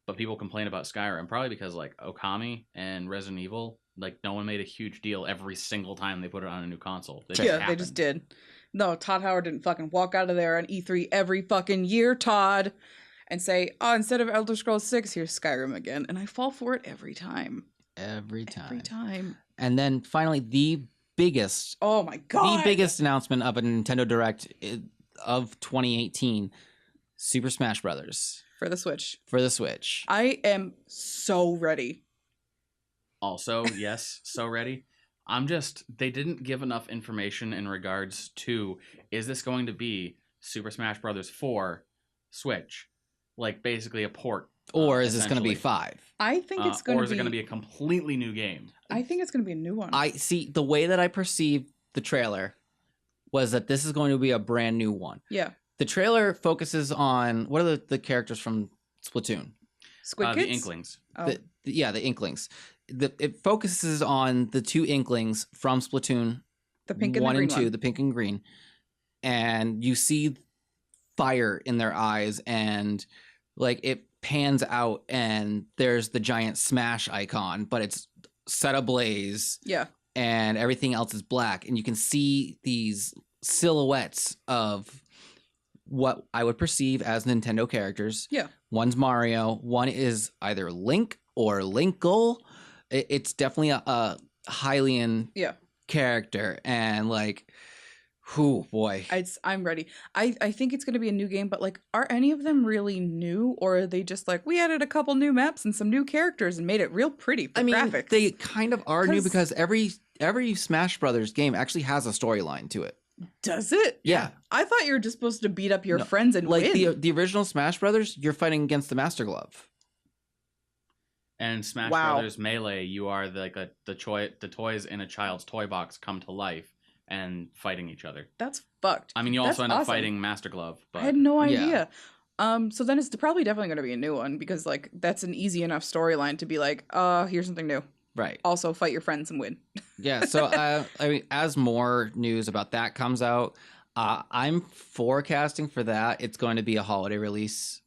But people complain about Skyrim probably because like Okami and Resident Evil, like no one made a huge deal every single time they put it on a new console. They They just did. No, Todd Howard didn't fucking walk out of there on E3 every fucking year, Todd, and say, oh, instead of Elder Scrolls 6, here's Skyrim again. And I fall for it every time. Every time. Every time. And then finally, the biggest Oh my god. the biggest announcement of a Nintendo Direct of 2018, Super Smash Brothers For the Switch. for the Switch. I am so ready. Also, yes, so ready. They didn't give enough information in regards to, is this going to be Super Smash Brothers 4 Switch? Like basically a port. Or is this going to be essentially. 5? I think it's going to be... Or is it going to be a completely new game? I think it's going to be a new one. I see the way that I perceived the trailer was that this is going to be a brand new one. Yeah. The trailer focuses on, what are the characters from Splatoon? Squid The Kids? Inklings. Oh. The Inklings. It focuses on the 2 Inklings from Splatoon The pink and 1 the green and 2, one. the pink and green. And you see fire in their eyes, and like it pans out and there's the giant Smash icon, but it's set ablaze Yeah. and everything else is black, and you can see these silhouettes of what I would perceive as Nintendo characters. Yeah. One's Mario, one is either Link or Linkle. It's definitely a Hylian Yeah. character, and like, whew, boy. I'm ready. I think it's going to be a new game, but like, are any of them really new, or are they just like, we added a couple new maps and some new characters and made it real pretty for graphics? They kind of are new 'Cause- because every Smash Brothers game actually has a storyline to it. Does it? Yeah. I thought you were just supposed to beat up your No, friends and Like win. the original Smash Brothers, you're fighting against the Master Glove. And Smash Wow. Brothers Melee, you are the toys in a child's toy box come to life and fighting each other. That's fucked. I mean, you That's also end up awesome. fighting Master Glove. But I had no Yeah. idea. So then it's probably definitely going to be a new one because like that's an easy enough storyline to be like, here's something new. Right. Also, fight your friends and win. Yeah. So I mean, as more news about that comes out, I'm forecasting for that it's going to be a holiday release.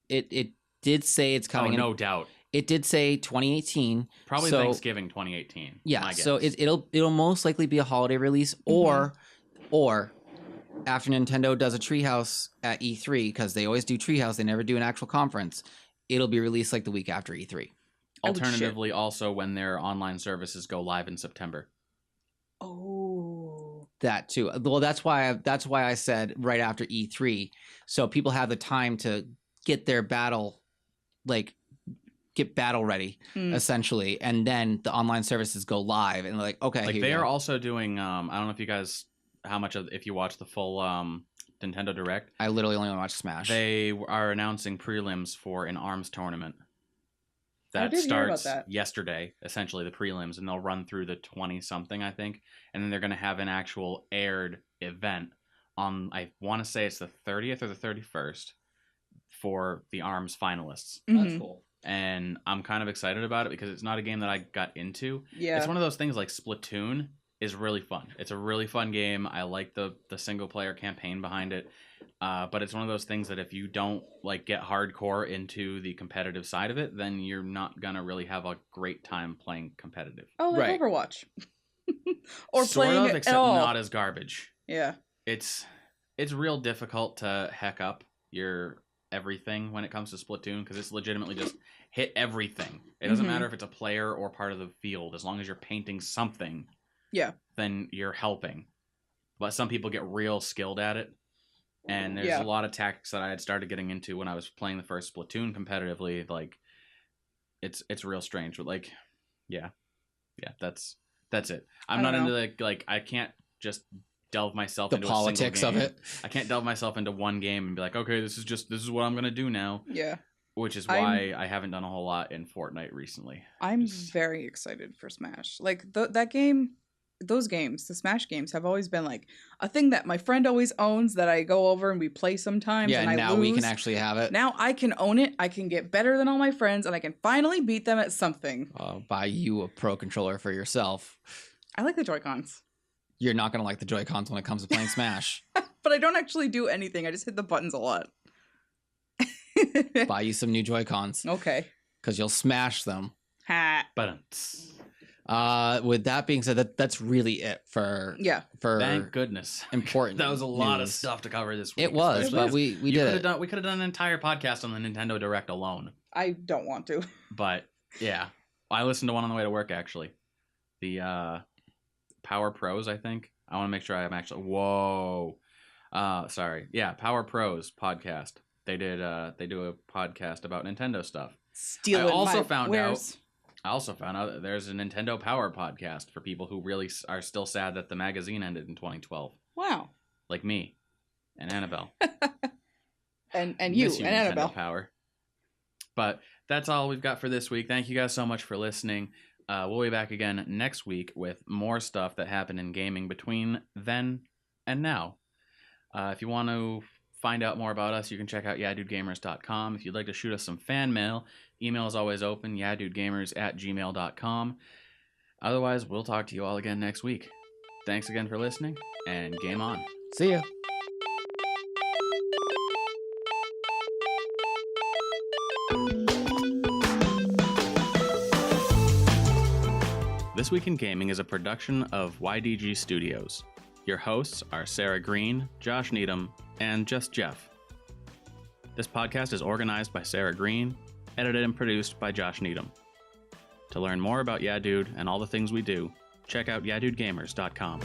It did say it's coming. no doubt. It did say 2018. Probably so, Thanksgiving 2018. Yeah. my So guess. it'll most likely be a holiday release, or after Nintendo does a Treehouse at E3, because they always do Treehouse, they never do an actual conference. It'll be released like the week after E3. Oh, shit. Alternatively, also when their online services go live in September. Oh. That too. Well, that's why I said right after E3, so people have the time to get their battle ready Mm. essentially, and then the online services go live, and they're like, okay, Like here they you are go. also doing. I don't know if you guys if you watch the full Nintendo Direct. I literally only watch Smash. They are announcing prelims for an ARMS tournament I that did hear about starts that. yesterday, essentially the prelims, and they'll run through the 20-something, I think, and then they're going to have an actual aired event on, I want to say it's the 30th or the 31st for the ARMS finalists. Mhm. cool. And I'm kind of excited about it because it's not a game that I got into. Yeah. It's one of those things like Splatoon is really fun. It's a really fun game. I like the single player campaign behind it. But it's one of those things that if you don't like get hardcore into the competitive side of it, then you're not gonna really have a great time playing competitive. Oh, like Right. Overwatch. Or sort playing of, it except at all. not as garbage. Yeah. It's real difficult to heck up your everything when it comes to Splatoon, because it's legitimately just hit everything. It doesn't matter if it's a player or part of the field. As long as you're painting something, then you're helping. But some people get real skilled at it. And there's a lot of tactics that I had started getting into when I was playing the first Splatoon competitively. Like, it's real strange. But like, that's it. I'm not into like I can't just delve myself into politics a single game. of it. I can't delve myself into one game and be like, okay, this is what I'm gonna do now. Yeah. Which is why I haven't done a whole lot in Fortnite recently. I'm very excited for Smash. Like that game, those games, the Smash games have always been like a thing that my friend always owns that I go over and we play sometimes. Yeah, and now we can actually have it. Now I can own it. I can get better than all my friends, and I can finally beat them at something. I'll buy you a Pro Controller for yourself. I like the Joy-Cons. You're not going to like the Joy-Cons when it comes to playing Smash. But I don't actually do anything. I just hit the buttons a lot. Buy you some new Joy-Cons. Okay. Because you'll smash them. Ha. Buttons. With that being said, that's really it for thank goodness. Important. That was a lot news. of stuff to cover this week. It was, but we did it. We could have done an entire podcast on the Nintendo Direct alone. I don't want to. But yeah, I listened to one on the way to work actually. The Power Pros, I think. I want to make sure I'm actually. Whoa. Sorry. Yeah, Power Pros podcast. They do a podcast about Nintendo stuff. I also found out that there's a Nintendo Power podcast for people who really are still sad that the magazine ended in 2012. Wow. Like me and Annabelle. and you and Annabelle. Power. But that's all we've got for this week. Thank you guys so much for listening. We'll be back again next week with more stuff that happened in gaming between then and now. If you want to find out more about us, you can check out YeahDudeGamers.com. If you'd like to shoot us some fan mail, email is always open, YeahDudeGamers@gmail.com. Otherwise, we'll talk to you all again next week. Thanks again for listening, and game on. See ya. This Week in Gaming is a production of YDG Studios. Your hosts are Sarah Green, Josh Needham, and Just Jeff. This podcast is organized by Sarah Green, edited and produced by Josh Needham. To learn more about YeahDude and all the things we do, check out YeahDudeGamers.com.